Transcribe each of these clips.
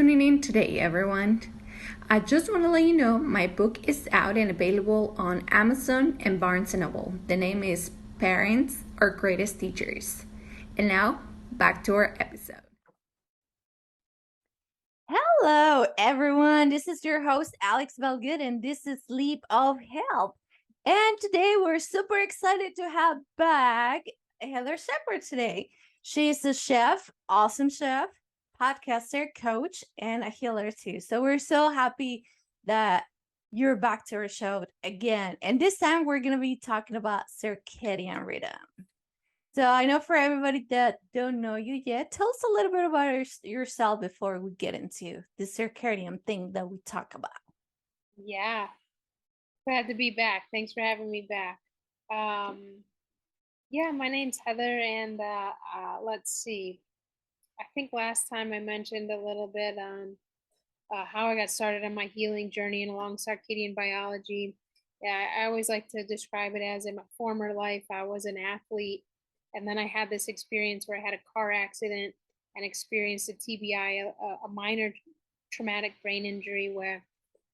tuning in today, everyone. I just want to let you know my book is out and available on Amazon and Barnes& Noble. The name is Parents, Our Greatest Teachers. And now, back to our episode. Hello, everyone. This is your host, Alex Valgood, and this is Leap of Help. And today we're super excited to have back Heather Shepard today. She's a chef, awesome chef, podcaster, coach, and a healer too. So we're so happy that you're back to our show again. And this time we're going to be talking about circadian rhythm. So I know for everybody that don't know you yet, tell us a little bit about yourself before we get into the circadian thing that we talk about. Yeah, glad to be back. Thanks for having me back. Yeah, my name's Heather, and let's see. I think last time I mentioned a little bit on how I got started on my healing journey and along circadian biology. Yeah, I always like to describe it as in my former life, I was an athlete, and then I had this experience where I had a car accident and experienced a TBI, a minor traumatic brain injury, where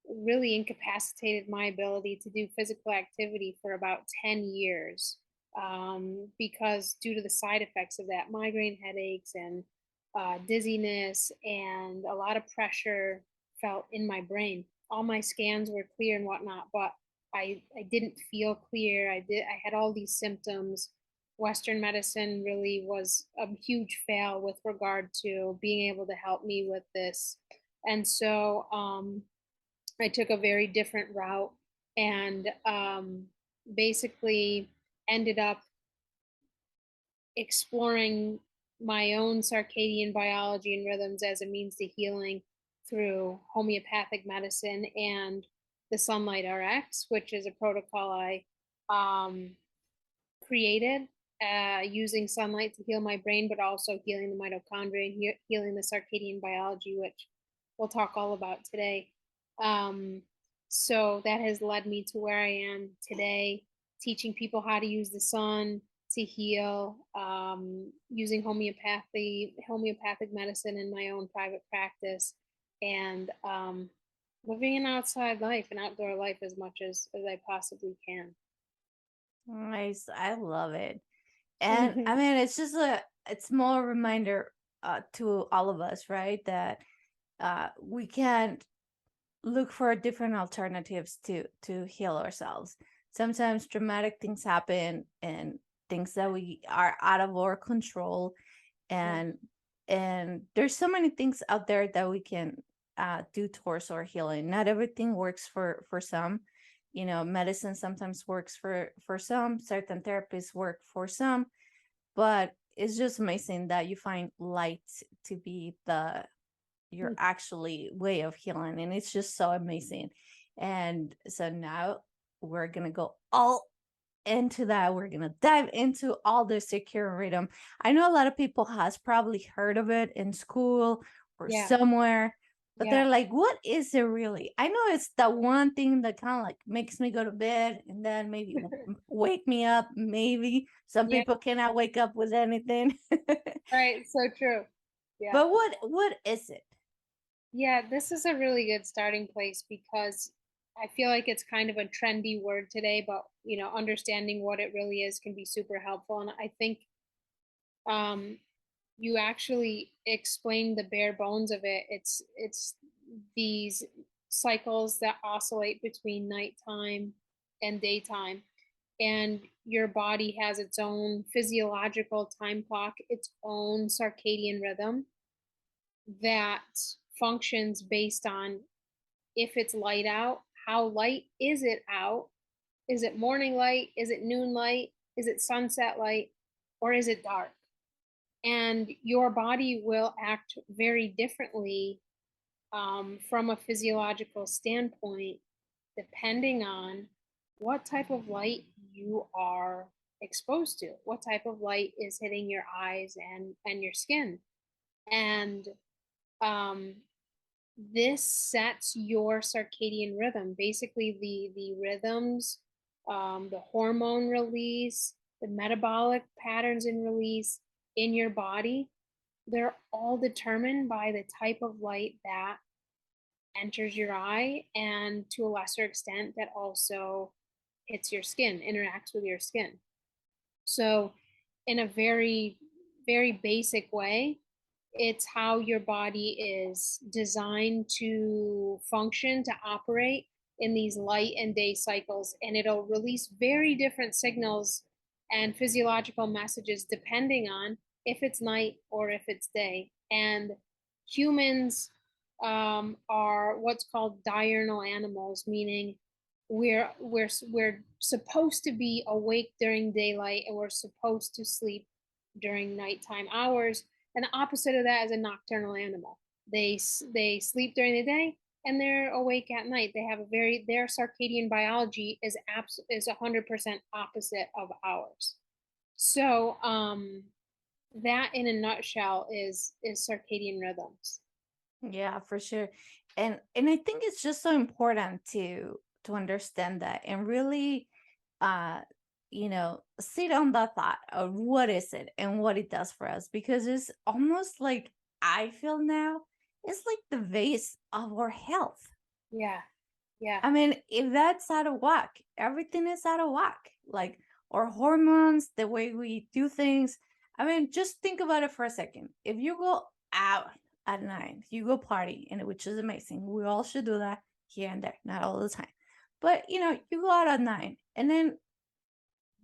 really incapacitated my ability to do physical activity for about 10 years because due to the side effects of that, migraine headaches and dizziness and a lot of pressure felt in my brain. All my scans were clear and whatnot, but I didn't feel clear. I had all these symptoms. Western medicine really was a huge fail with regard to being able to help me with this. And so I took a very different route and basically ended up exploring my own circadian biology and rhythms as a means to healing through homeopathic medicine and the Sunlight RX, which is a protocol I created using sunlight to heal my brain, but also healing the mitochondria and healing the circadian biology, which we'll talk all about today. So that has led me to where I am today, teaching people how to use the sun to heal, using homeopathic medicine in my own private practice, and living an outside life, an outdoor life as much as I possibly can. Nice. I love it. And I mean, it's just a small reminder to all of us, right? That we can't look for different alternatives to heal ourselves. Sometimes dramatic things happen and things that we are out of our control, and there's so many things out there that we can do towards our healing. Not everything works for some. You know, medicine sometimes works for some, certain therapies work for some, but it's just amazing that you find light to be your actually way of healing, and it's just so amazing. And so now we're gonna go all into that. We're gonna dive into all the secure rhythm. I know a lot of people has probably heard of it in school or Yeah. somewhere, but Yeah. they're like, what is it really? I know it's that one thing that kind of like makes me go to bed and then maybe wake me up. Maybe some Yeah. people cannot wake up with anything. Right. So true. Yeah. But what is it? Yeah, this is a really good starting place because I feel like it's kind of a trendy word today, but understanding what it really is can be super helpful. And I think um, you actually explained the bare bones of it. It's these cycles that oscillate between nighttime and daytime, and your body has its own physiological time clock, its own circadian rhythm that functions based on if it's light out, how light is it out? Is it morning light? Is it noon light? Is it sunset light? Or is it dark? And your body will act very differently from a physiological standpoint, depending on what type of light you are exposed to, what type of light is hitting your eyes and your skin. And um, this sets your circadian rhythm, basically the rhythms, the hormone release, the metabolic patterns and release in your body they're all determined by the type of light that enters your eye, and to a lesser extent that also hits your skin, interacts with your skin. So in a very, very basic way, it's how your body is designed to function, to operate in these light and day cycles, and it'll release very different signals and physiological messages depending on if it's night or if it's day. And humans are what's called diurnal animals, meaning we're supposed to be awake during daylight and we're supposed to sleep during nighttime hours. And the opposite of that is a nocturnal animal. They sleep during the day and they're awake at night. They have their circadian biology is 100% opposite of ours. So that in a nutshell is circadian rhythms. Yeah, for sure. And I think it's just so important to understand that and really uh sit on that thought of what is it and what it does for us, because it's almost like I feel now it's like the vase of our health. Yeah. Yeah. I mean, if that's out of whack, everything is out of whack. Like our hormones, the way we do things. I mean, just think about it for a second. If you go out at night, you go party, and which is amazing. We all should do that here and there, not all the time. But you go out at night, and then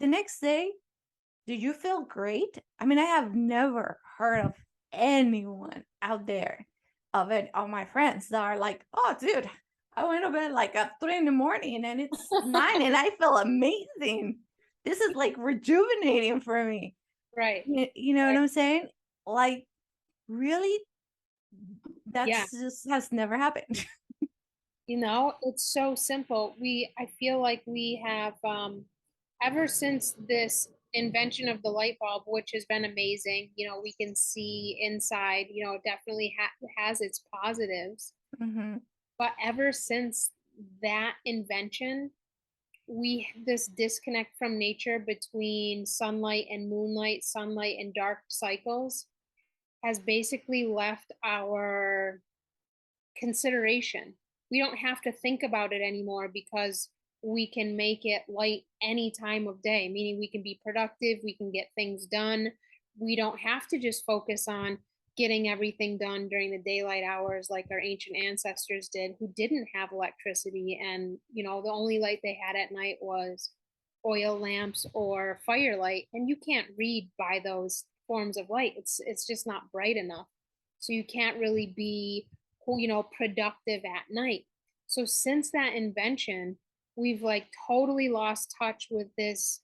the next day, do you feel great? I mean, I have never heard of anyone out there of my friends that are like, oh, dude, I went to bed like at 3 in the morning and it's 9 and I feel amazing. This is like rejuvenating for me. Right. You know what Right. I'm saying? Like, really, Yeah. that's just has never happened. It's so simple. I feel like we have, ever since this invention of the light bulb, which has been amazing, we can see inside, it definitely has its positives. Hmm. But ever since that invention, this disconnect from nature between sunlight and moonlight, sunlight and dark cycles has basically left our consideration. We don't have to think about it anymore because we can make it light any time of day, meaning we can be productive, we can get things done. We don't have to just focus on getting everything done during the daylight hours like our ancient ancestors did, who didn't have electricity, and the only light they had at night was oil lamps or firelight, and you can't read by those forms of light. It's just not bright enough, so you can't really be productive at night. So since that invention, we've like totally lost touch with this,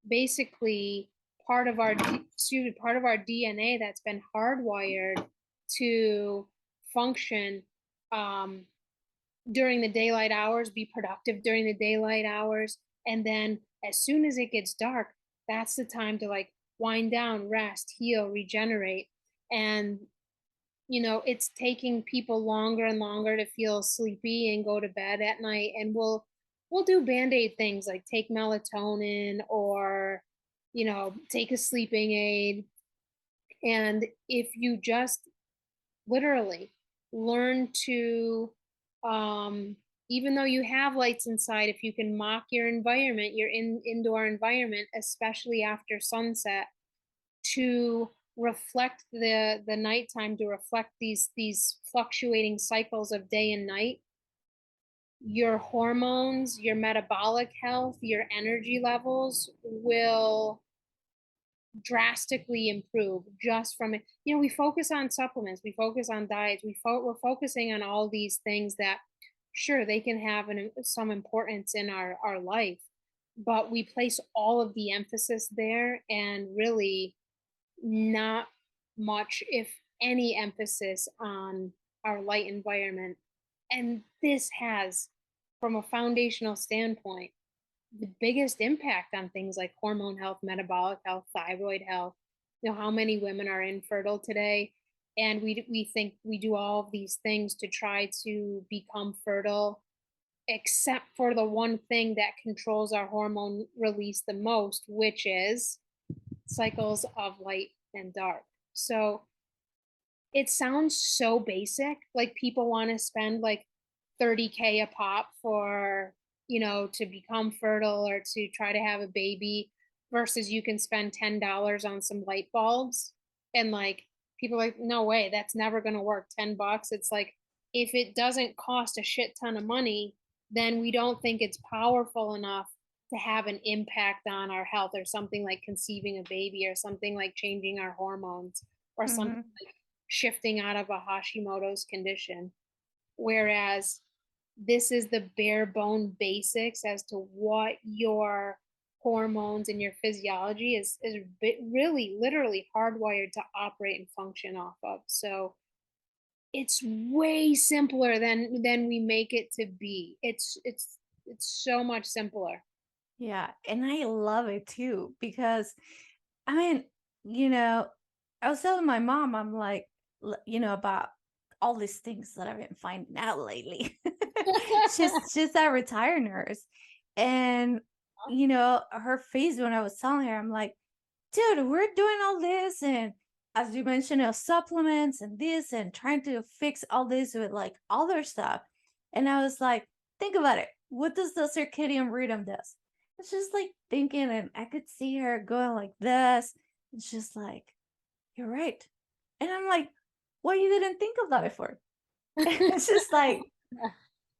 basically part of our DNA that's been hardwired to function during the daylight hours, be productive during the daylight hours, and then as soon as it gets dark, that's the time to like wind down, rest, heal, regenerate. And it's taking people longer and longer to feel sleepy and go to bed at night. And we'll do band-aid things like take melatonin or, take a sleeping aid. And if you just literally learn to, um, even though you have lights inside, if you can mock your environment, your indoor environment, especially after sunset, to reflect the nighttime, to reflect these fluctuating cycles of day and night, your hormones, your metabolic health, your energy levels will drastically improve just from it. We focus on supplements, we focus on diets, we're focusing on all these things that, sure, they can have some importance in our life, but we place all of the emphasis there, and really not much, if any, emphasis on our light environment. And this has, from a foundational standpoint, the biggest impact on things like hormone health, metabolic health, thyroid health. How many women are infertile today? And we think we do all of these things to try to become fertile, except for the one thing that controls our hormone release the most, which is cycles of light and dark. So it sounds so basic, like people want to spend like 30K a pop for, to become fertile or to try to have a baby versus you can spend $10 on some light bulbs. And like people are like, no way, that's never going to work. $10. It's like if it doesn't cost a shit ton of money, then we don't think it's powerful enough to have an impact on our health, or something like conceiving a baby, or something like changing our hormones, or something Hmm. like shifting out of a Hashimoto's condition. Whereas this is the bare bone basics as to what your hormones and your physiology is really literally hardwired to operate and function off of. So it's way simpler than we make it to be. It's so much simpler. Yeah, and I love it too because I mean, you know, I was telling my mom, I'm like, about all these things that I've been finding out lately. She's a retired nurse, and her face when I was telling her, I'm like, dude, we're doing all this, and as you mentioned, supplements and this, and trying to fix all this with like other stuff. And I was like, think about it. What does the circadian rhythm does? It's just like thinking, and I could see her going like this. It's just like, you're right. And I'm like, why you didn't think of that before? It's just like,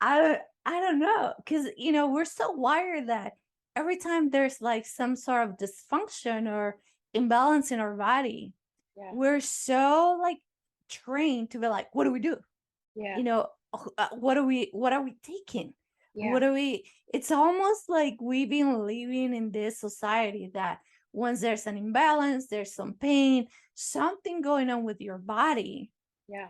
I don't know, because we're so wired that every time there's like some sort of dysfunction or imbalance in our body, Yeah. we're so like trained to be like, what do we do? Yeah. you know what are we taking? Yeah. What are we It's almost like we've been living in this society that once there's an imbalance, there's some pain, something going on with your body, Yeah.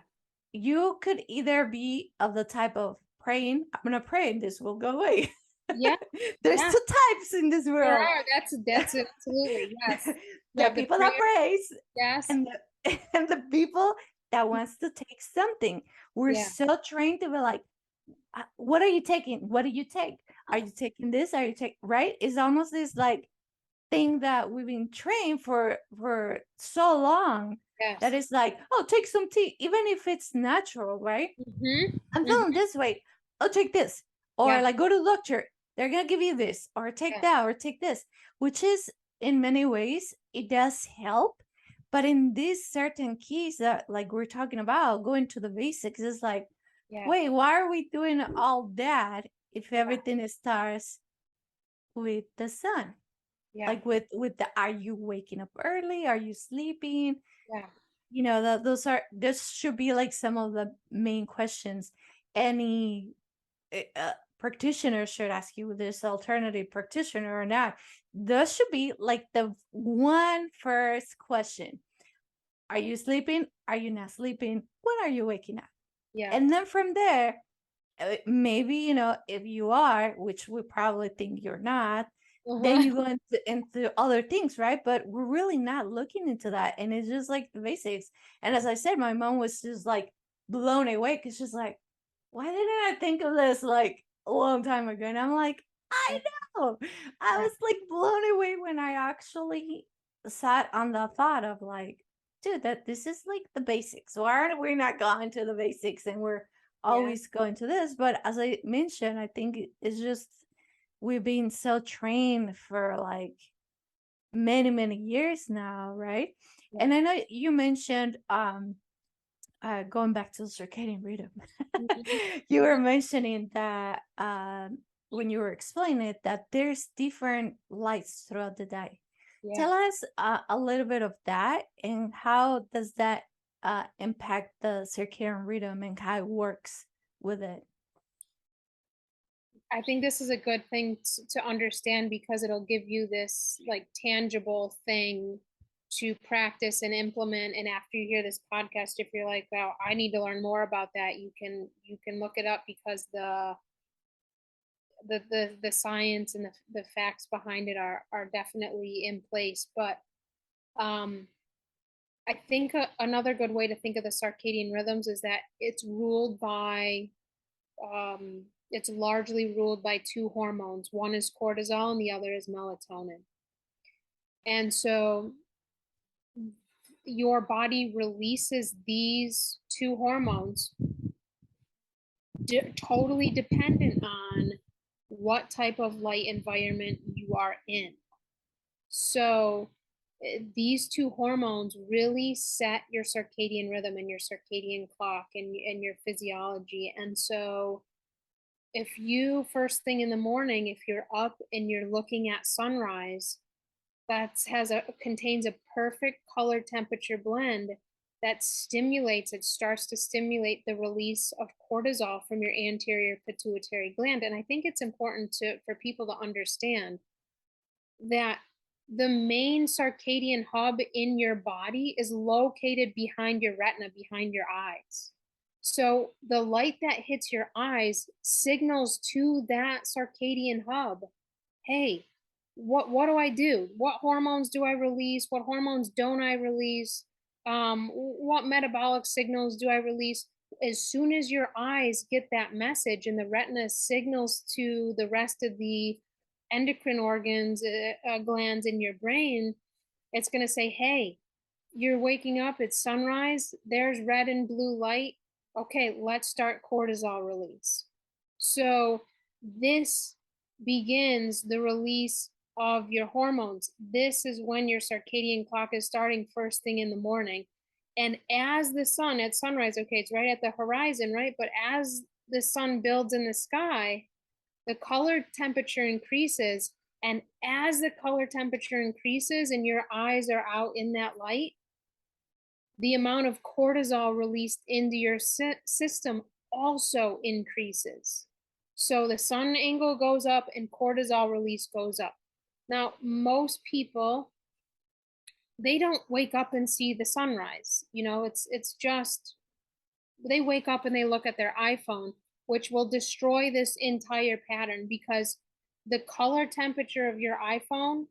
you could either be of the type of praying, I'm gonna pray and this will go away. Yeah. There's Yeah. two types in this There world. are. That's absolutely, yes. You The have the people that prayer. prays Yes. and and the people that wants to take something. We're Yeah. so trained to be like, what are you taking? What do you take? Are you taking this? Are you take right? It's almost this like thing that we've been trained for so long that Yes. it's like, oh, take some tea, even if it's natural, right? Mm-hmm. I'm Mm-hmm. feeling this way. Oh, take this. Or Yeah. like go to the doctor. They're gonna give you this, or take Yeah. that, or take this, which is in many ways it does help. But in this certain case that like we're talking about, going to the basics is like, Yeah. wait, why are we doing all that if Yeah. everything starts with the sun? Yeah. Like with the, are you waking up early? Are you sleeping? Yeah. This should be like some of the main questions any practitioner should ask you, this alternative practitioner or not. Those should be like the one first question. Are you sleeping? Are you not sleeping? When are you waking up? Yeah. And then from there, maybe, if you are, which we probably think you're not, then Uh-huh. you go into other things, right? But we're really not looking into that. And it's just like the basics. And as I said, my mom was just like blown away because she's like, why didn't I think of this like a long time ago? And I'm like, I know. I Yeah. was like blown away when I actually sat on the thought of like, dude, that this is like the basics. Why aren't we not going to the basics and we're Yeah. always going to this? But as I mentioned, I think it's just we've been so trained for like many, many years now, right? Yeah. And I know you mentioned going back to the circadian rhythm, Mhm. you were mentioning that when you were explaining it, that there's different lights throughout the day. Yeah. Tell us a little bit of that and how does that impact the circadian rhythm and how it works with it. I think this is a good thing to understand because it'll give you this like tangible thing to practice and implement. And after you hear this podcast, if you're like, wow, I need to learn more about that, you can look it up because the science and the facts behind it are definitely in place. But um I think another good way to think of the circadian rhythms is that it's largely ruled by two hormones. One is cortisol and the other is melatonin. And so your body releases these two hormones totally dependent on what type of light environment you are in. So these two hormones really set your circadian rhythm and your circadian clock and your physiology. And so if you first thing in the morning, if you're up and you're looking at sunrise, that contains a perfect color temperature blend that starts to stimulate the release of cortisol from your anterior pituitary gland. And I think it's important for people to understand that the main circadian hub in your body is located behind your retina, behind your eyes. So the light that hits your eyes signals to that circadian hub, hey, what do I do? What hormones do I release? What hormones don't I release? What metabolic signals do I release? As soon as your eyes get that message and the retina signals to the rest of the endocrine organs, glands in your brain, it's going to say, hey, you're waking up, it's sunrise, there's red and blue light. Okay, let's start cortisol release. So this begins the release of your hormones. This is when your circadian clock is starting first thing in the morning. And as the sun at sunrise, okay, it's right at the horizon, right? But as the sun builds in the sky, the color temperature increases. And as the color temperature increases and your eyes are out in that light, the amount of cortisol released into your system also increases. So the sun angle goes up and cortisol release goes up. Now, most people, they don't wake up and see the sunrise. You know, it's just, they wake up and they look at their iPhone, which will destroy this entire pattern, because the color temperature of your iPhone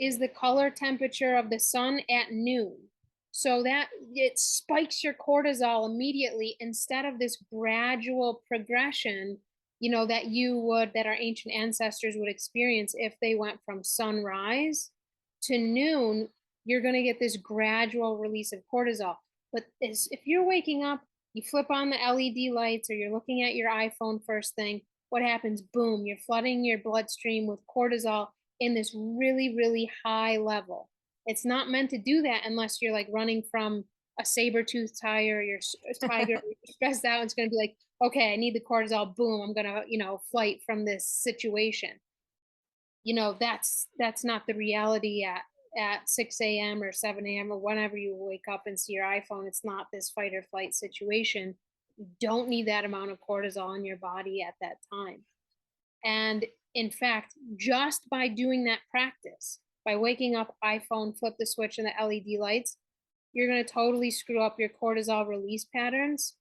is the color temperature of the sun at noon. So that it spikes your cortisol immediately instead of this gradual progression, you know, that our ancient ancestors would experience if they went from sunrise to noon. You're going to get this gradual release of cortisol. But if you're waking up, you flip on the LED lights or you're looking at your iPhone first thing, what happens? Boom, you're flooding your bloodstream with cortisol in this really, really high level. It's not meant to do that unless you're like running from a saber-toothed tiger, you're you're stressed out. It's going to be like, okay, I need the cortisol. Boom, I'm going to, you know, flight from this situation. You know, that's not the reality at 6 a.m. or 7 a.m. or whenever you wake up and see your iPhone. It's not this fight or flight situation. You don't need that amount of cortisol in your body at that time. And in fact, just by doing that practice, by waking up, iPhone, flip the switch and the LED lights, you're going to totally screw up your cortisol release patterns.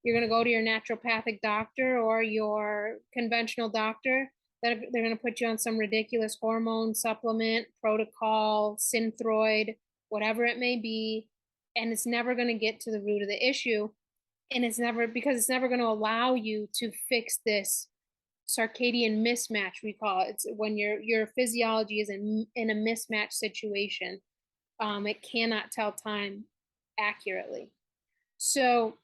You're going to go to your naturopathic doctor or your conventional doctor. They're going to put you on some ridiculous hormone supplement, protocol, Synthroid, whatever it may be. And it's never going to get to the root of the issue. And it's never going to allow you to fix this circadian mismatch, we call it. It's when your physiology is in a mismatch situation. It cannot tell time accurately. So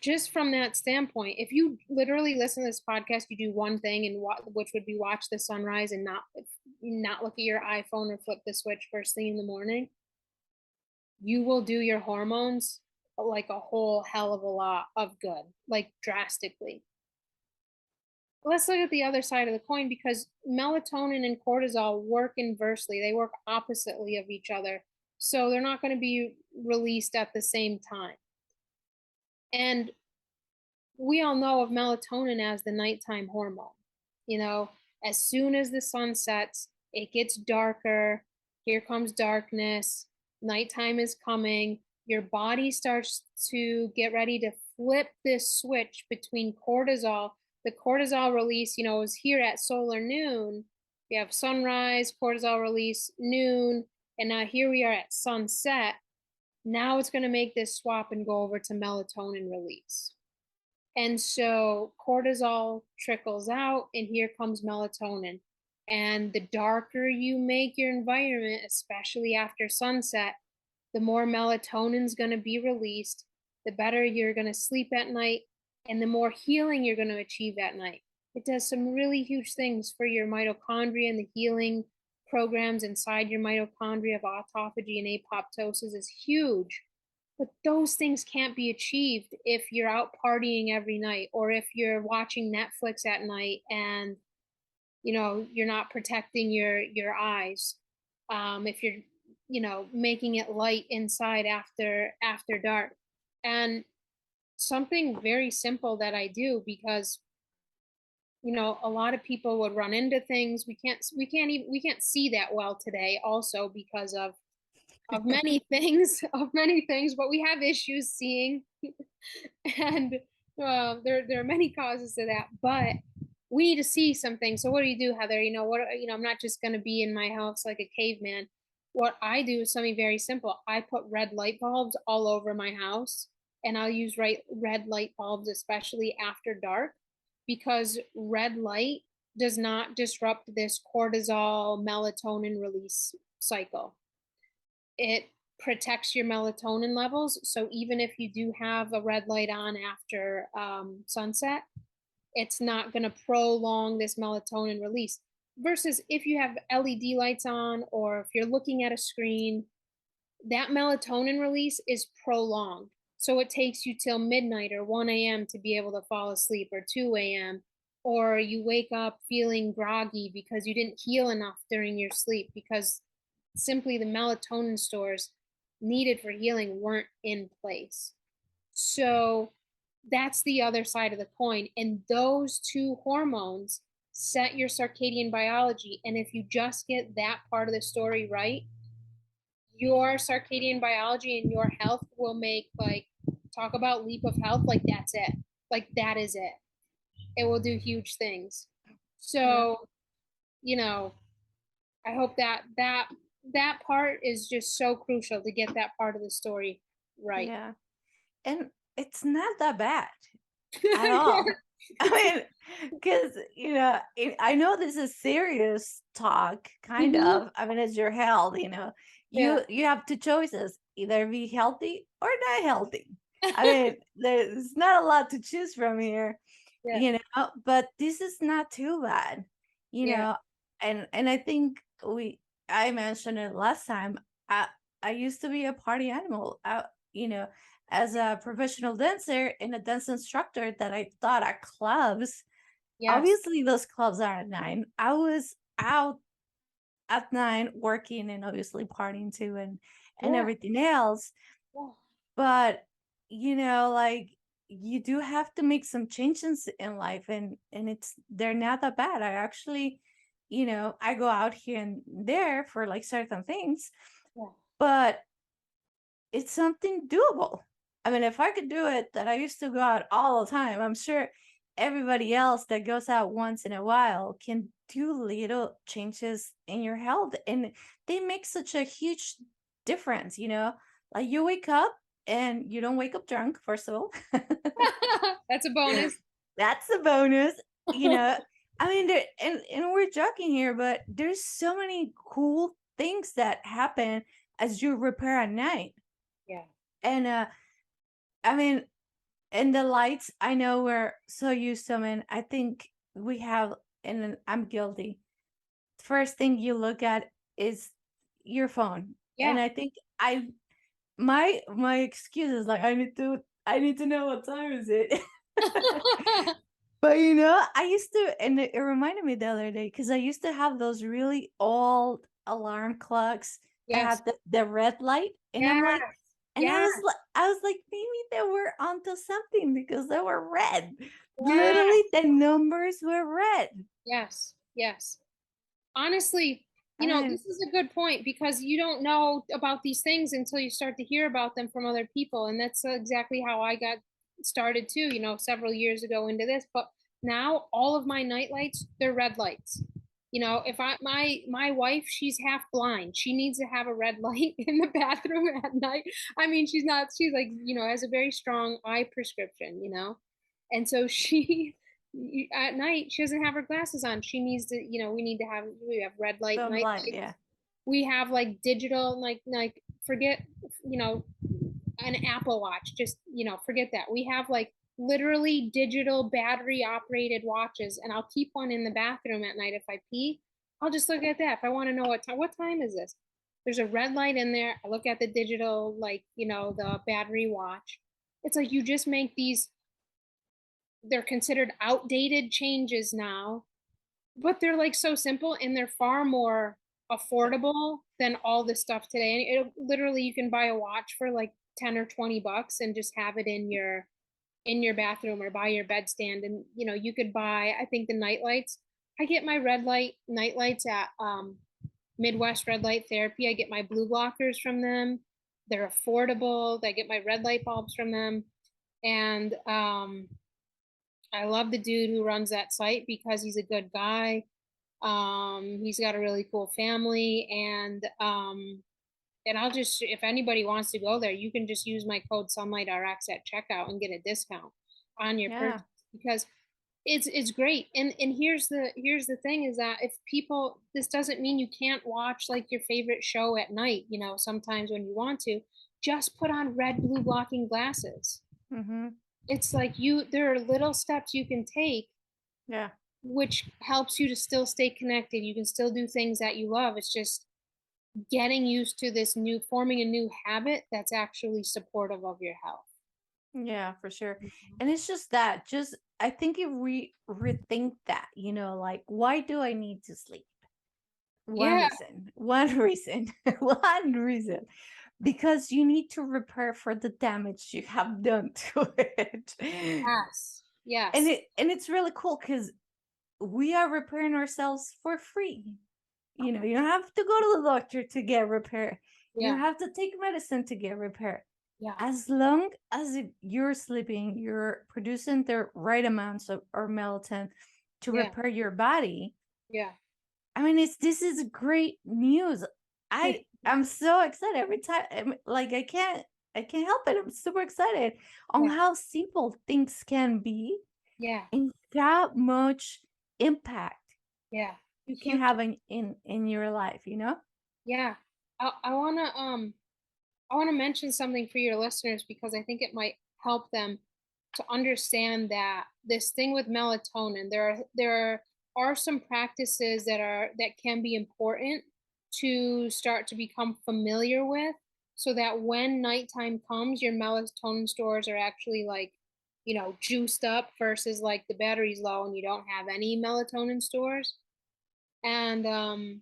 just from that standpoint, if you literally listen to this podcast, you do one thing, and which would be watch the sunrise and not look at your iPhone or flip the switch first thing in the morning, you will do your hormones like a whole hell of a lot of good, like drastically. Let's look at the other side of the coin, because melatonin and cortisol work inversely. They work oppositely of each other. So they're not going to be released at the same time. And we all know of melatonin as the nighttime hormone. You know, as soon as the sun sets, it gets darker. Here comes darkness. Nighttime is coming. Your body starts to get ready to flip this switch between cortisol. The cortisol release, you know, is here at solar noon. We have sunrise, cortisol release, noon, and now here we are at sunset. Now it's going to make this swap and go over to melatonin release. And so cortisol trickles out, and here comes melatonin. And the darker you make your environment, especially after sunset, the more melatonin is going to be released, the better you're going to sleep at night, and the more healing you're going to achieve at night. It does some really huge things for your mitochondria, and the healing programs inside your mitochondria of autophagy and apoptosis is huge. But those things can't be achieved if you're out partying every night, or if you're watching Netflix at night and you're not protecting your eyes. If you're making it light inside after dark. And something very simple that I do, because a lot of people would run into things. We can't see that well today, also because of many things, but we have issues seeing. And there are many causes to that, but we need to see something. So what do you do, Heather? I'm not just going to be in my house like a caveman. What I do is something very simple. I put red light bulbs all over my house, and I'll use red light bulbs, especially after dark, because red light does not disrupt this cortisol melatonin release cycle. It protects your melatonin levels. So even if you do have a red light on after sunset, it's not going to prolong this melatonin release. Versus if you have LED lights on, or if you're looking at a screen, that melatonin release is prolonged. So it takes you till midnight or 1 a.m. to be able to fall asleep, or 2 a.m. Or you wake up feeling groggy because you didn't heal enough during your sleep, because simply the melatonin stores needed for healing weren't in place. So that's the other side of the coin. And those two hormones set your circadian biology. And if you just get that part of the story right, your circadian biology and your health will make, like, talk about leap of health, like that's it. Like that is it. It will do huge things. So, I hope that part is just so crucial, to get that part of the story right. Yeah. And it's not that bad at all. I mean, because I know this is serious talk, kind of. I mean, it's your health. You have two choices: either be healthy or not healthy. I mean, there's not a lot to choose from here. But this is not too bad. And I think I mentioned it last time. I used to be a party animal. As a professional dancer and a dance instructor that I taught at clubs. Yes. Obviously, those clubs are at 9. I was out at 9 working and obviously partying too, and everything else. Yeah. But like, you do have to make some changes in life, and they're not that bad. I actually, I go out here and there for like certain things, yeah. But it's something doable. I mean, if I could do it, that I used to go out all the time, I'm sure everybody else that goes out once in a while can do little changes in your health, and they make such a huge difference. Like, you wake up and you don't wake up drunk, first of all. That's a bonus. That's a bonus. I mean, and we're joking here, but there's so many cool things that happen as you repair at night. Yeah. And I mean, and the lights, I know we're so used to them, and I think we have, and I'm guilty. First thing you look at is your phone. Yeah. And I think my excuse is like, I need to know what time is it. But I used to, and it reminded me the other day, because I used to have those really old alarm clocks. Yes. That had the red light, and I'm like, and I was like, maybe they were onto something, because they were red. Yeah. Literally, the numbers were red. Yes. Honestly, this is a good point, because you don't know about these things until you start to hear about them from other people. And that's exactly how I got started too, several years ago into this. But now all of my night lights, they're red lights. If my wife, she's half blind, she needs to have a red light in the bathroom at night. I mean, she's like, has a very strong eye prescription, and so she At night, she doesn't have her glasses on. She needs to, we have red light, Some night light, light. yeah. We have like digital, like forget, you know, an Apple Watch. Just, forget that. We have like literally digital battery operated watches, and I'll keep one in the bathroom at night if I pee. I'll just look at that. If I want to know what time is this? There's a red light in there. I look at the digital, like, the battery watch. It's like you just make these, they're considered outdated changes now, but they're like so simple and they're far more affordable than all this stuff today. And it literally, you can buy a watch for like 10 or 20 bucks and just have it in your bathroom or by your bedstand. And you could buy, I think, the night lights. I get my red light night lights at Midwest Red Light Therapy. I get my blue blockers from them. They're affordable. I get my red light bulbs from them. And I love the dude who runs that site because he's a good guy. He's got a really cool family, and I'll just, if anybody wants to go there, you can just use my code SunlightRx at checkout and get a discount on your Yeah. purchase, because it's great. And here's the thing is that if people, this doesn't mean you can't watch like your favorite show at night, sometimes when you want to, just put on red blue blocking glasses. Mm-hmm. It's like there are little steps you can take Yeah. which helps you to still stay connected. You can still do things that you love. It's just getting used to forming a new habit that's actually supportive of your health. Yeah, for sure. And it's just I think if we rethink that, like, why do I need to sleep? One Yeah. reason, one reason, one reason, because you need to repair for the damage you have done to it. Yes. And Yes. it's really cool because we are repairing ourselves for free. You don't have to go to the doctor to get repair. You don't Yeah. have to take medicine to get repair. Yeah. As long as you're sleeping, you're producing the right amounts of or melatonin to Yeah. repair your body. Yeah. I mean, this is great news. I'm so excited every time. Like I can't help it. I'm super excited on Yeah. how simple things can be Yeah. and how much impact Yeah. you can Huge. have in your life. Yeah. I want to mention something for your listeners because I think it might help them to understand that this thing with melatonin, there are some practices that can be important to start to become familiar with, so that when nighttime comes, your melatonin stores are actually like, juiced up versus like the battery's low and you don't have any melatonin stores. And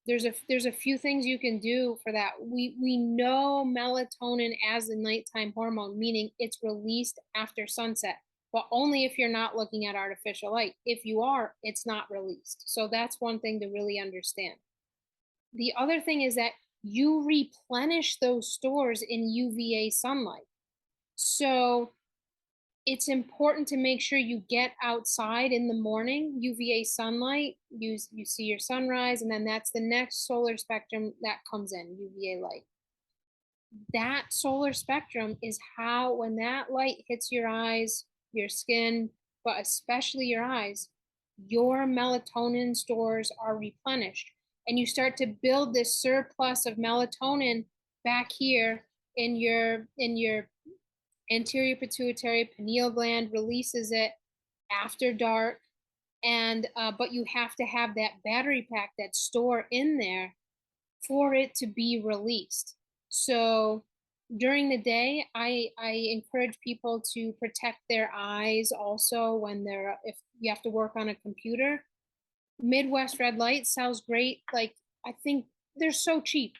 there's a few things you can do for that. We know melatonin as a nighttime hormone, meaning it's released after sunset, but only if you're not looking at artificial light. If you are, it's not released. So that's one thing to really understand. The other thing is that you replenish those stores in UVA sunlight. So it's important to make sure you get outside in the morning, UVA sunlight. You see your sunrise, and then that's the next solar spectrum that comes in, UVA light. That solar spectrum is how, when that light hits your eyes, your skin, but especially your eyes, your melatonin stores are replenished, and you start to build this surplus of melatonin back here in your anterior pituitary pineal gland releases it after dark. And but you have to have that battery pack, that store in there, for it to be released. So during the day, I encourage people to protect their eyes also when if you have to work on a computer. Midwest Red Light sells great, like, I think they're so cheap.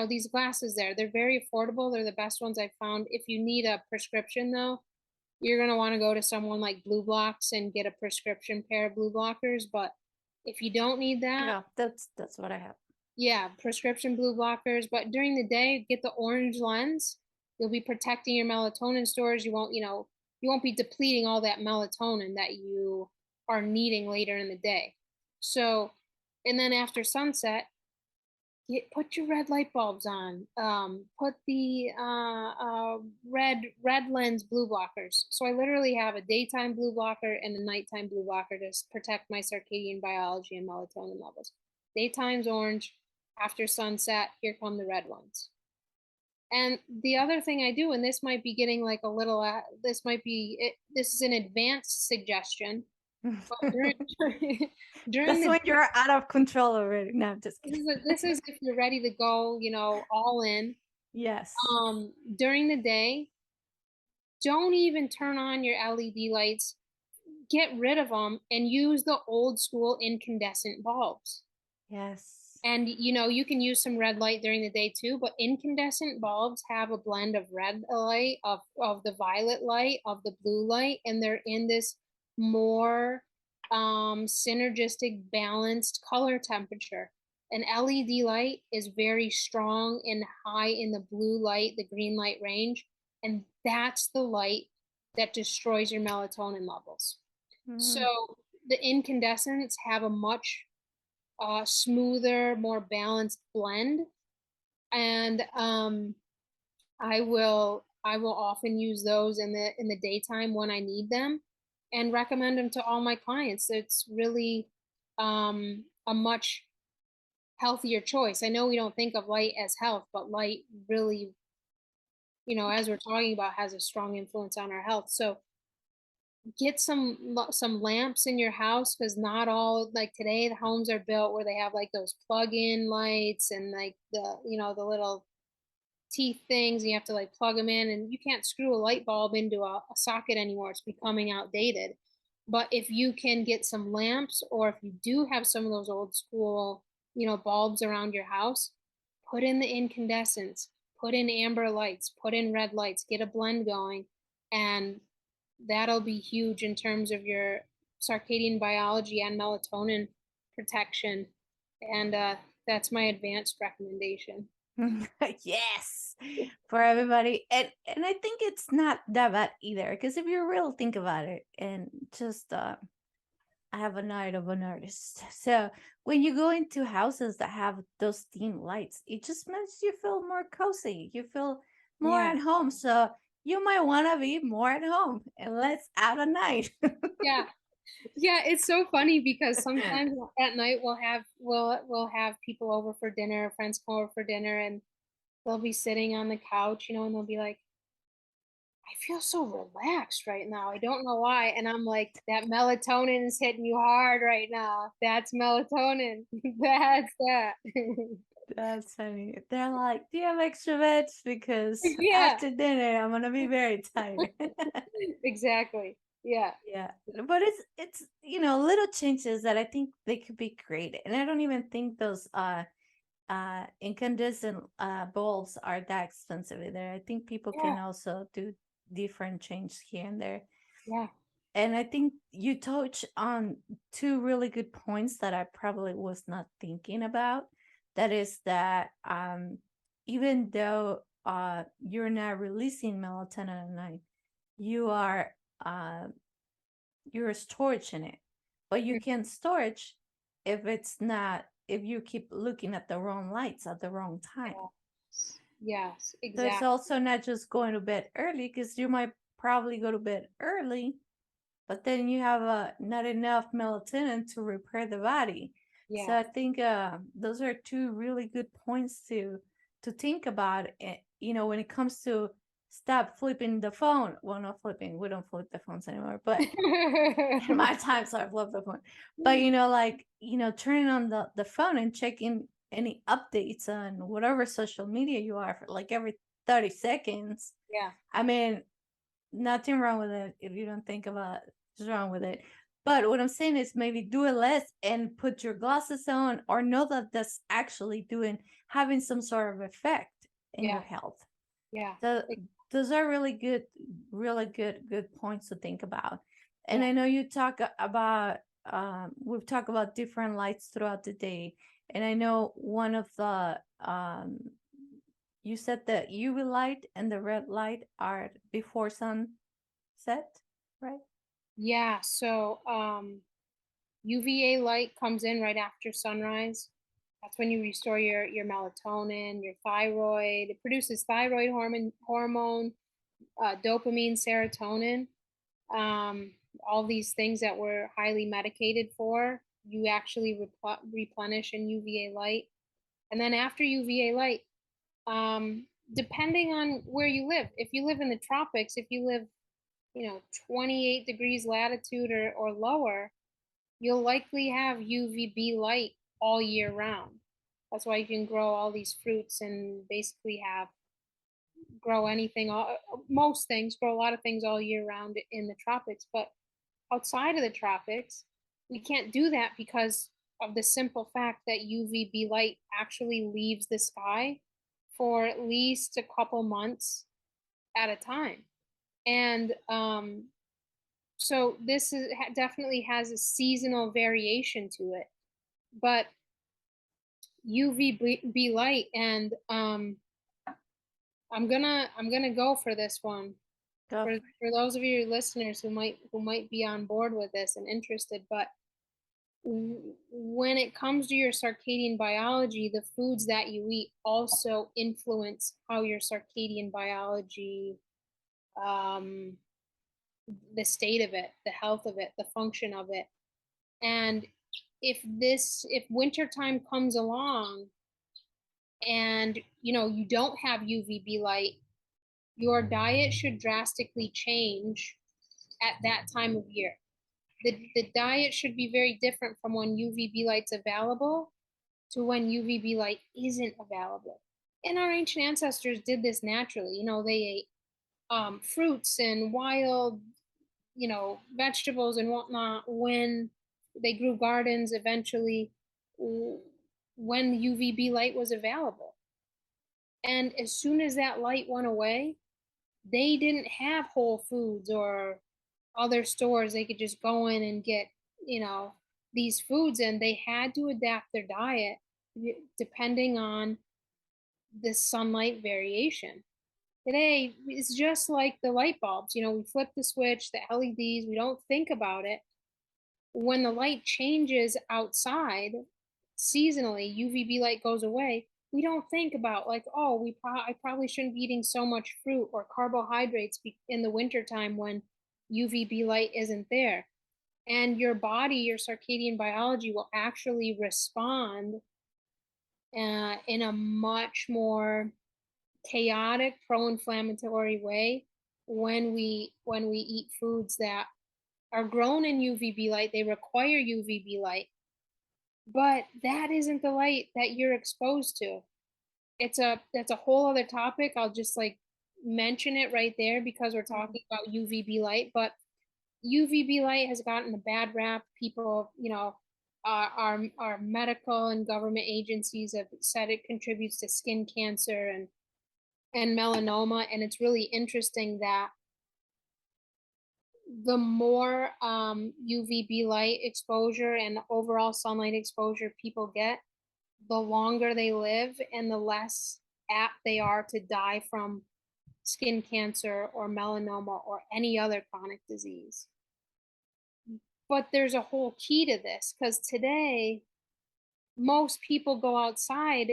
These glasses they're very affordable. They're the best ones I've found. If you need a prescription though, you're going to want to go to someone like Blue Blocks and get a prescription pair of blue blockers. But if you don't need that, Yeah, that's what I have. yeah, prescription blue blockers. But during the day, get the orange lens. You'll be protecting your melatonin stores. You won't be depleting all that melatonin that you are needing later in the day. So, and then after sunset, put your red light bulbs on. Put the red lens blue blockers. So I literally have a daytime blue blocker and a nighttime blue blocker to protect my circadian biology and melatonin levels. Daytime's orange. After sunset, here come the red ones. And the other thing I do, and this might be getting like a little, this might be, this is an advanced suggestion, but during That's the when you're out of control already. No, I'm just this kidding. is, this is if you're ready to go, all in. Yes. During the day, don't even turn on your LED lights. Get rid of them and use the old school incandescent bulbs. Yes. And you can use some red light during the day too, but incandescent bulbs have a blend of red light, of the violet light, of the blue light, and they're in this more synergistic, balanced color temperature. An LED light is very strong and high in the blue light, the green light range, and that's the light that destroys your melatonin levels. So the incandescents have a much smoother, more balanced blend, and I will often use those in the daytime when I need them, and recommend them to all my clients. It's really a much healthier choice. I know we don't think of light as health, but light really, as we're talking about, has a strong influence on our health. So get some lamps in your house, because not all, like today, the homes are built where they have like those plug-in lights and like the little teeth things, and you have to like plug them in, and you can't screw a light bulb into a socket anymore. It's becoming outdated. But if you can get some lamps, or if you do have some of those old school bulbs around your house, put in the incandescents, put in amber lights, put in red lights, get a blend going, and that'll be huge in terms of your circadian biology and melatonin protection. And that's my advanced recommendation. Yes, for everybody. And I think it's not that bad either, because if you really think about it, and just I have a night of an artist. So when you go into houses that have those dim lights, it just makes you feel more cozy. You feel more Yeah. at home. So you might want to be more at home and let's out a night. Yeah. Yeah, it's so funny because sometimes at night we'll have people over for dinner, friends come over for dinner, and they'll be sitting on the couch, and they'll be like, I feel so relaxed right now. I don't know why. And I'm like, that melatonin is hitting you hard right now. That's melatonin. That's that. That's funny. They're like, do you have extra veg? Because Yeah, after dinner, I'm gonna be very tired. exactly. Yeah. Yeah, but it's little changes that I think they could be great, and I don't even think those incandescent bulbs are that expensive either. I think people Yeah. can also do different changes here and there. Yeah. And I think you touch on two really good points that I probably was not thinking about. That is that even though you're not releasing melatonin at night, you are you're storage in it, but you can storage if you keep looking at the wrong lights at the wrong time. Yes, So it's exactly. also not just going to bed early, because you might probably go to bed early, but then you have not enough melatonin to repair the body. So Yeah. I think those are two really good points to think about. When it comes to stop flipping the phone. Well, not flipping. We don't flip the phones anymore, but in my times I love the phone. But turning on the phone and checking any updates on whatever social media you are for like every 30 seconds. Yeah. I mean, nothing wrong with it if you don't think about what's wrong with it. But what I'm saying is maybe do it less and put your glasses on, or know that that's actually having some sort of effect in Yeah. your health. Yeah. So those are really good points to think about. And Yeah. I know you talk about we've talked about different lights throughout the day. And I know one of the you said the UV light and the red light are before sunset, right? Yeah. So UVA light comes in right after sunrise. That's when you restore your melatonin, your thyroid. It produces thyroid hormone, dopamine, serotonin, all these things that we're highly medicated for. You actually replenish in UVA light. And then after UVA light, depending on where you live, if you live in the tropics, if you live, 28 degrees latitude or lower, you'll likely have UVB light all year round. That's why you can grow all these fruits and basically grow anything, most things, grow a lot of things all year round in the tropics. But outside of the tropics, we can't do that because of the simple fact that UVB light actually leaves the sky for at least a couple months at a time. And so this definitely has a seasonal variation to it. But UVB light, and I'm gonna go for this one. For those of you listeners who might be on board with this and interested, but when it comes to your circadian biology, the foods that you eat also influence how your circadian biology, the state of it, the health of it, the function of it. And if wintertime comes along and you don't have UVB light, your diet should drastically change at that time of year. The diet should be very different from when UVB light's available to when UVB light isn't available. And our ancient ancestors did this naturally. They ate fruits and wild, vegetables and whatnot when they grew gardens eventually, when UVB light was available. And as soon as that light went away, they didn't have Whole Foods or other stores they could just go in and get, these foods, and they had to adapt their diet depending on the sunlight variation. Today, it's just like the light bulbs. We flip the switch, the LEDs, we don't think about it. When the light changes outside, seasonally, UVB light goes away, we don't think about like, oh, I probably shouldn't be eating so much fruit or carbohydrates in the wintertime when UVB light isn't there. And your body, your circadian biology will actually respond in a much more chaotic, pro-inflammatory way when we eat foods that are grown in UVB light. They require UVB light, but that isn't the light that you're exposed to. That's a whole other topic. I'll just mention it right there because we're talking about UVB light. But UVB light has gotten a bad rap. People, our medical and government agencies have said it contributes to skin cancer and melanoma. And it's really interesting that the more UVB light exposure and overall sunlight exposure people get, the longer they live and the less apt they are to die from skin cancer or melanoma or any other chronic disease. But there's a whole key to this, because today, most people go outside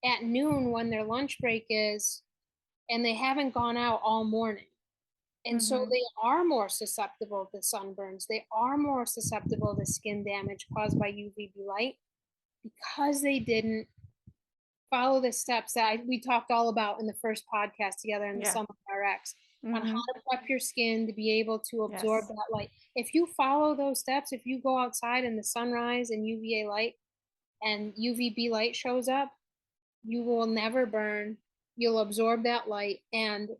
at noon when their lunch break is, and they haven't gone out all morning. And so they are more susceptible to sunburns. They are more susceptible to skin damage caused by UVB light because they didn't follow the steps that we talked all about in the first podcast together in the Summer RX on how to prep your skin to be able to absorb that light. If you follow those steps, if you go outside in the sunrise and UVA light and UVB light shows up, you will never burn. You'll absorb that light. And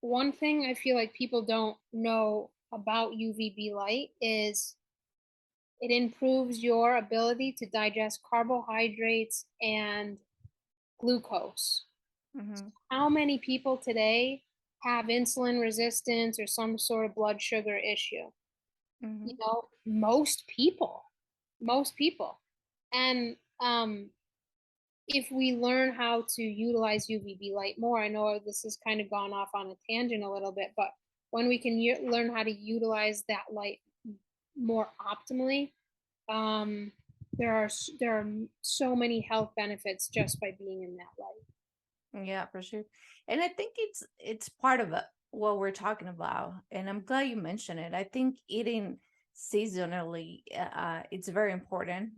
one thing I feel like people don't know about UVB light is it improves your ability to digest carbohydrates and glucose. How many people today have insulin resistance or some sort of blood sugar issue? Most people. And if we learn how to utilize UVB light more, I know this has kind of gone off on a tangent a little bit, but when we can learn how to utilize that light more optimally, there are so many health benefits just by being in that light. Yeah, for sure. And I think it's part of what we're talking about. And I'm glad you mentioned it. I think eating seasonally, it's very important.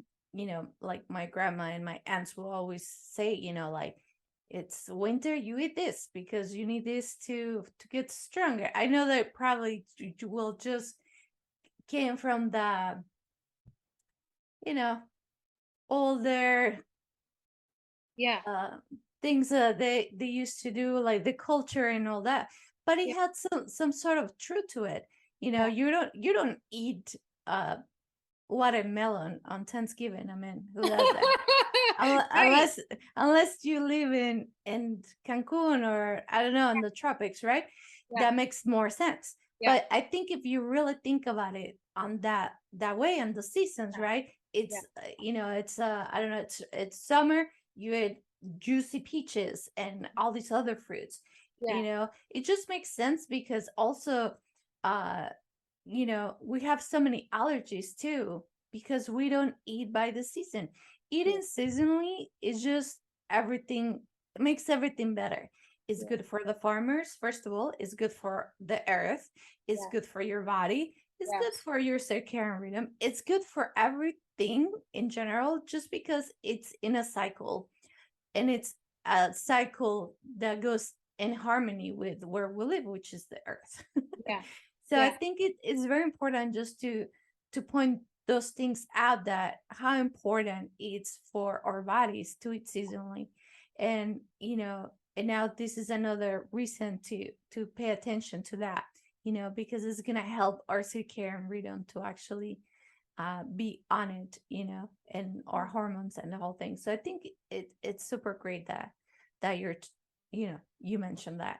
Like my grandma and my aunts will always say, like it's winter, you eat this because you need this to get stronger. I know that probably will just came from the, you know, older Yeah, uh, things they used to do, like the culture and all that. But it yeah, had some sort of truth to it. yeah. You don't eat watermelon on Thanksgiving. I mean, who does that? Unle- Right. Unless unless you live in Cancun, or I don't know, in the tropics, right? Yeah, That makes more sense. yeah, But I think if you really think about it on that way, and the seasons, right? yeah, It's it's I don't know, it's summer. You eat juicy peaches and all these other fruits. yeah, It just makes sense because also, uh, we have so many allergies too because we don't eat by the season. yeah, Eating seasonally is just everything, makes everything better. It's yeah, good for the farmers, first of all. It's good for the earth. It's yeah, good for your body. It's good yes, for your circadian rhythm. It's good for everything in general, just because it's in a cycle, and it's a cycle that goes in harmony with where we live, which is the earth. yeah, So I yeah, think it is very important just to point those things out, that how important it's for our bodies to eat seasonally. And and now this is another reason to pay attention to that, because it's gonna help our circadian rhythm to actually be on it, and our hormones and the whole thing. So I think it's super great that you mentioned that.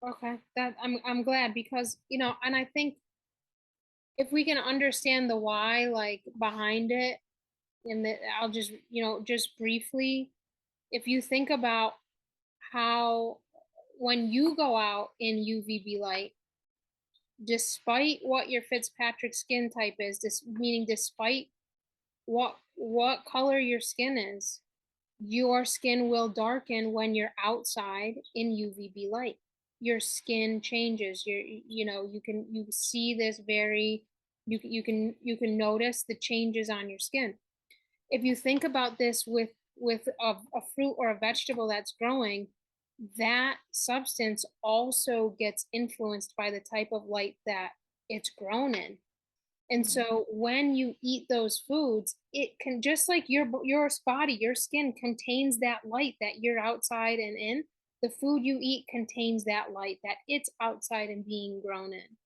okay. That I'm glad because, and I think if we can understand the why, like behind it, and that I'll just, just briefly, if you think about how when you go out in UVB light, despite what your Fitzpatrick skin type is, this meaning despite what color your skin is, your skin will darken when you're outside in UVB light. Your skin changes. You see this very, you can notice the changes on your skin. If you think about this with a fruit or a vegetable that's growing, that substance also gets influenced by the type of light that it's grown in. And Mhm. so when you eat those foods, it can, just like your body, your skin contains that light that you're outside and in. The food you eat contains that light that it's outside and being grown in.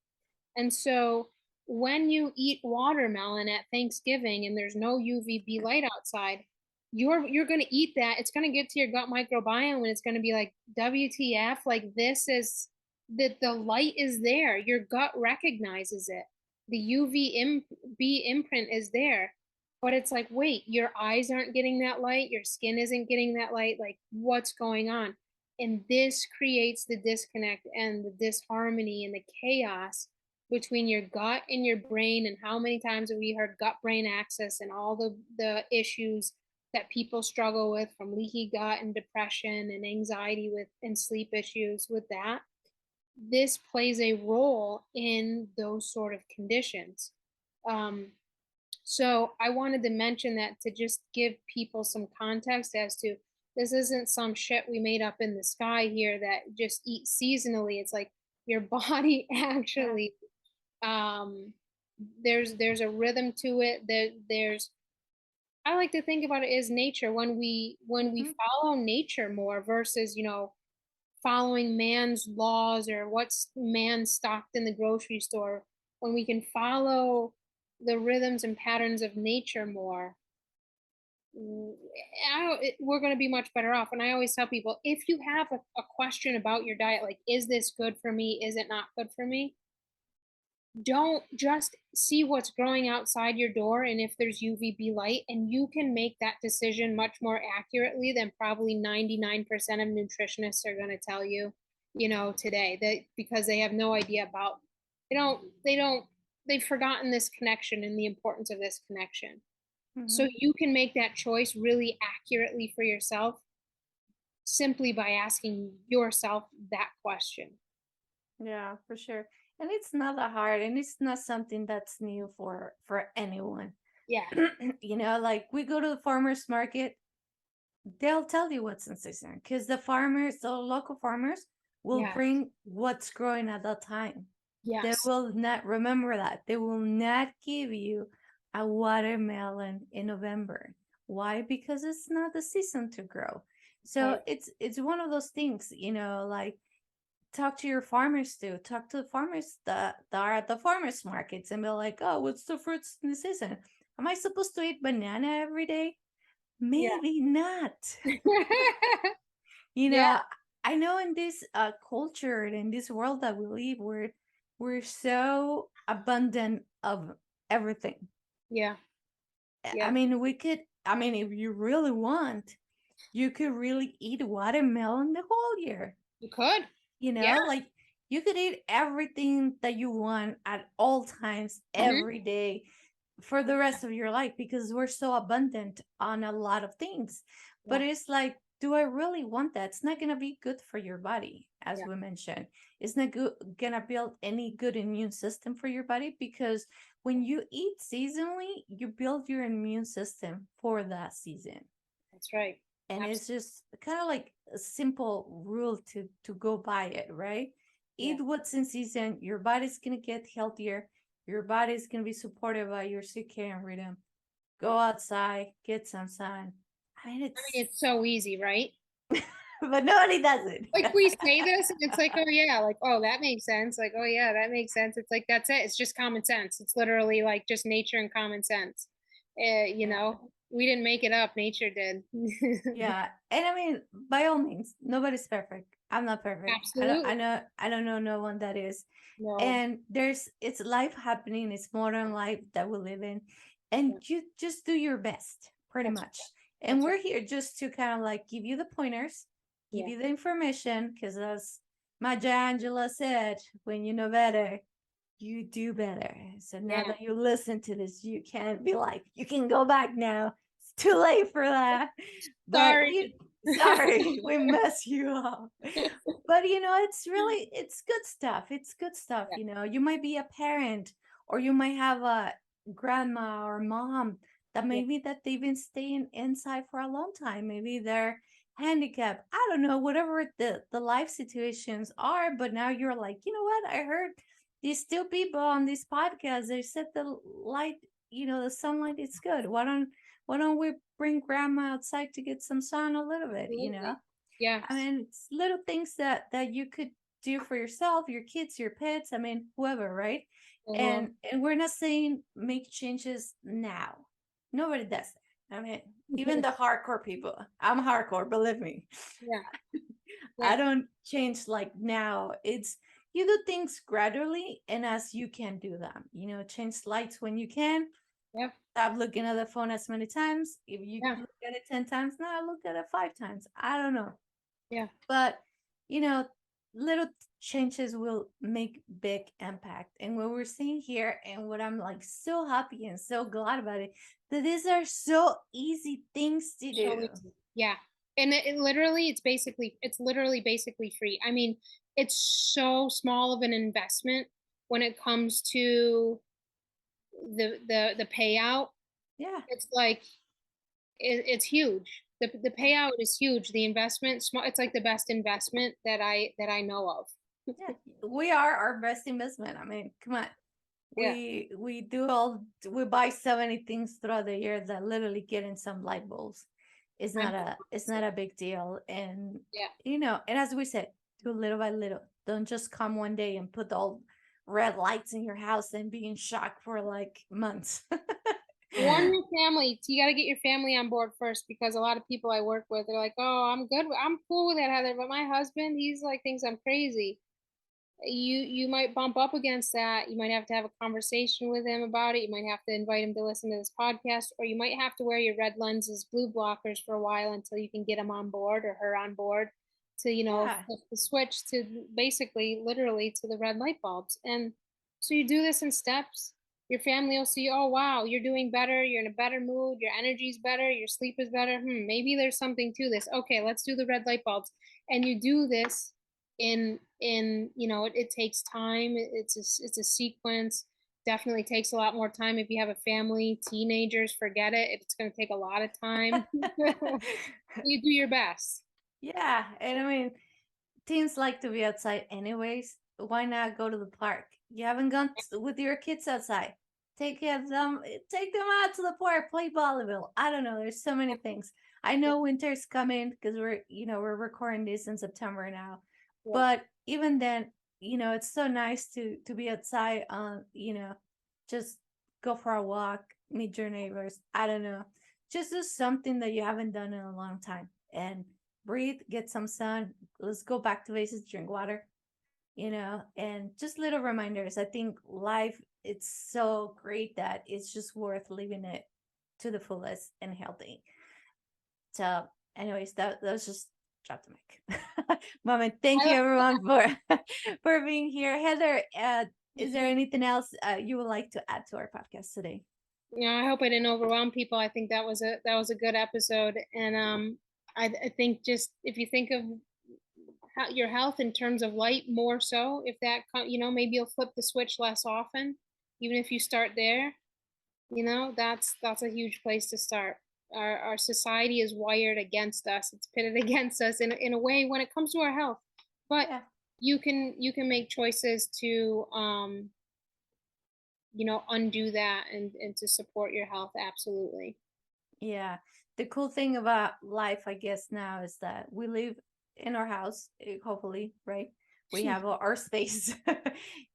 And so when you eat watermelon at Thanksgiving and there's no UVB light outside, you're going to eat that. It's going to get to your gut microbiome and it's going to be like, WTF, like this is that the light is there. Your gut recognizes it. The UVB imprint is there. But it's like, wait, your eyes aren't getting that light, your skin isn't getting that light. Like, what's going on? And this creates the disconnect and the disharmony and the chaos between your gut and your brain. And how many times have we heard gut brain axis and all the issues that people struggle with, from leaky gut and depression and anxiety with and sleep issues with that. This plays a role in those sort of conditions. um, so I wanted to mention that to just give people some context as to, this isn't some shit we made up in the sky here that just eat seasonally. It's like your body Yeah. actually, um there's a rhythm to it. There's, I like to think about it as nature. When we Mhm. follow nature more versus, following man's laws or what's man stocked in the grocery store, when we can follow the rhythms and patterns of nature more, we're going to be much better off. And I always tell people, if you have a question about your diet, like, is this good for me, is it not good for me, don't just see what's growing outside your door and if there's UVB light, and you can make that decision much more accurately than probably 99% of nutritionists are going to tell you, today, that because they have no idea about, they've forgotten this connection and the importance of this connection. So Mhm. you can make that choice really accurately for yourself simply by asking yourself that question. Yeah, for sure. And it's not that hard, and it's not something that's new for anyone. Yeah. Like we go to the farmers market, they'll tell you what's in season because the local farmers will Yeah. bring what's growing at that time. They Yes. will not remember that. They will not give you a watermelon in November. Why? Because it's not the season to grow. So Right. it's one of those things, like talk to your farmers too. Talk to the farmers that are at the farmers markets and be like, oh, what's the fruits in the season? Am I supposed to eat banana every day? Yeah. Maybe not. you Yeah. know, I know in this culture and in this world that we live, we're so abundant of everything. Yeah. I Yeah. mean, if you really want, you could really eat watermelon the whole year. You could. Yeah. Like you could eat everything that you want at all times, Hmm. every day for the rest of your life because we're so abundant on a lot of things. But Yeah. it's like, do I really want that? It's not going to be good for your body, as Yeah. we mentioned. It's not going to build any good immune system for your body because when you eat seasonally, you build your immune system for that season. That's right. And it's Absolutely. just kind of like a simple rule to go by it, right? Yeah. Eat what's in season. Your body's going to get healthier. Your body's going to be supported by your circadian rhythm. Go outside, get some sun. I mean, I mean, it's so easy, right? but nobody does it. Like we say this and it's like, oh yeah, like, oh, that makes sense. Like, oh yeah, that makes sense. It's like, that's it. It's just common sense. It's literally like just nature and common sense. Yeah. We didn't make it up. Nature did. Yeah. And I mean, by all means, nobody's perfect. I'm not perfect. Absolutely. I don't know no one that is. No. And it's life happening, it's modern life that we live in. And Yeah. you just do your best, pretty That's much. And that's right. we're here just to kind of like give you the pointers, give Yeah. you the information, because as my Angela said, when you know better, you do better. So now Yeah. that you listen to this, you can be like, you can go back now. It's too late for that. But Sorry. sorry, we mess you up. But it's good stuff. It's good stuff. Yeah. You might be a parent or you might have a grandma or mom that Yeah. maybe that they've been staying inside for a long time. Maybe they're handicapped. I don't know, whatever the life situations are, but now you're like, you know what? I heard these two people on this podcast, they said the light, the sunlight is good. Why don't we bring grandma outside to get some sun a little bit? Absolutely. Yes. I mean, it's little things that you could do for yourself, your kids, your pets, I mean, whoever, right? Uh-huh. And we're not saying make changes now. Nobody does that. I mean, even the hardcore people. I'm hardcore, believe me. Yeah. I Yeah. don't change like now. It's you do things gradually and as you can do them. Change lights when you can. Yeah. Stop looking at the phone as many times. If you Yeah. look at it 10 times, now look at it 5 times. I don't know. Yeah. But, you know, little changes will make big impact. And what we're seeing here, and what I'm like so happy and so glad about it, that these are so easy things to So do. easy. Yeah. And it literally, it's literally basically free. I mean, it's so small of an investment when it comes to the payout. Yeah. It's like it's huge. The payout is huge. The investment, small. It's like the best investment that I know of. Yeah. We are our best investment. I mean, come on. Yeah. We buy so many things throughout the year that literally getting some light bulbs is I'm not a big deal. And yeah. and as we said, do little by little. Don't just come one day and put all red lights in your house and be in shock for like months. Warn your family. You got to get your family on board first because a lot of people I work with are like, "Oh, I'm good. I'm cool with that, Heather." But my husband, he's like thinks I'm crazy. You might bump up against that. You might have to have a conversation with him about it. You might have to invite him to listen to this podcast, or you might have to wear your red lenses, blue blockers for a while until you can get him on board or her on board to Yeah. flip the switch to basically literally to the red light bulbs. And so you do this in steps. your family will see, oh wow, you're doing better, you're in a better mood, your energy's better, your sleep is better. Maybe there's something to this. Okay, let's do the red light bulbs. And you do this in it takes time. It's a sequence. Definitely takes a lot more time if you have a family. Teenagers, forget it. It's going to take a lot of time. You do your best. Yeah, and I mean, teens like to be outside anyways. Why not go to the park? You haven't gone with your kids outside. Take them out to the park, play volleyball. I don't know. There's so many things. I know winter's coming because we're recording this in September now. Yeah. But even then, it's so nice to be outside. Just go for a walk, meet your neighbors. I don't know. Just do something that you haven't done in a long time, and breathe, get some sun. Let's go back to basics, drink water, and just little reminders. I think life, it's so great that it's just worth living it to the fullest and healthy. So, anyways, that was just drop the mic. Moment. Thank you everyone for for being here. Heather, is there anything else you would like to add to our podcast today? Yeah, I hope I didn't overwhelm people. I think that was a good episode, and I think just if you think of your health in terms of light more so, if that maybe you'll flip the switch less often, even if you start there. That's a huge place to start. Our society is wired against us. It's pitted against us in a way when it comes to our health. But yeah, you can make choices to undo that and to support your health. Absolutely. Yeah. The cool thing about life, I guess, now is that we live in our house, hopefully, right? We have our space.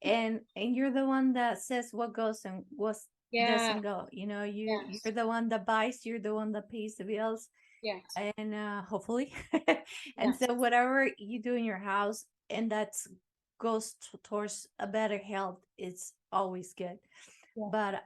and you're the one that says what goes and what doesn't go. You're the one that buys, you're the one that pays the bills. Yes. And hopefully. And so whatever you do in your house and that goes towards a better health, it's always good. Yeah. But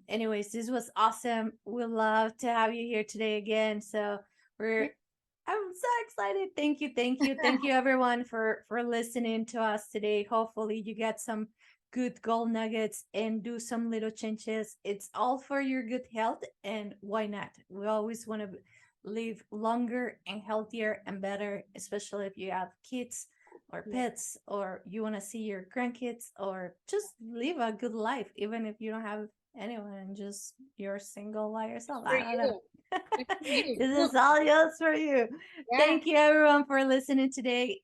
anyways, this was awesome. We love to have you here today again. So I'm so excited. Thank you everyone for listening to us today. Hopefully you get some good gold nuggets and do some little changes. It's all for your good health, and why not? We always want to live longer and healthier and better, especially if you have kids or pets, or you want to see your grandkids, or just live a good life, even if you don't have anyone and just you're single by yourself. I don't know. This is all yours for you. Yeah. Thank you everyone for listening today.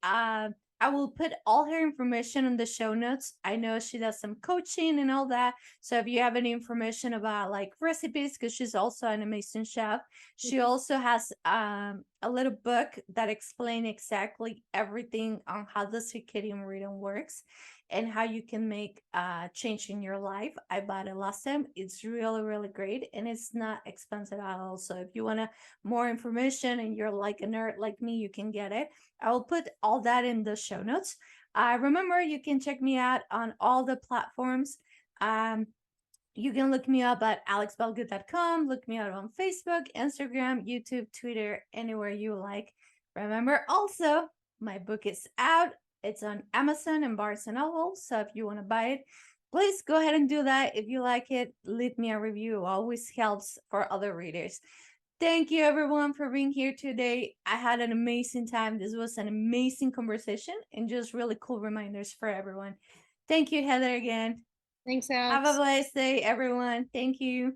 I will put all her information in the show notes. I know she does some coaching and all that. So if you have any information about like recipes, because she's also an amazing chef, she also has a little book that explains exactly everything on how the circadian rhythm works and how you can make a change in your life. I bought it last time. It's really, really great, and it's not expensive at all. So if you want more information and you're like a nerd like me, you can get it. I will put all that in the show notes. Remember, you can check me out on all the platforms. You can look me up at alexbellgood.com. Look me out on Facebook, Instagram, YouTube, Twitter, anywhere you like. Remember, also, my book is out. It's on Amazon and Barnes & Noble. So if you want to buy it, please go ahead and do that. If you like it, leave me a review. It always helps for other readers. Thank you everyone for being here today. I had an amazing time. This was an amazing conversation and just really cool reminders for everyone. Thank you, Heather, again. Thanks, Alex. Have a blessed day, everyone. Thank you.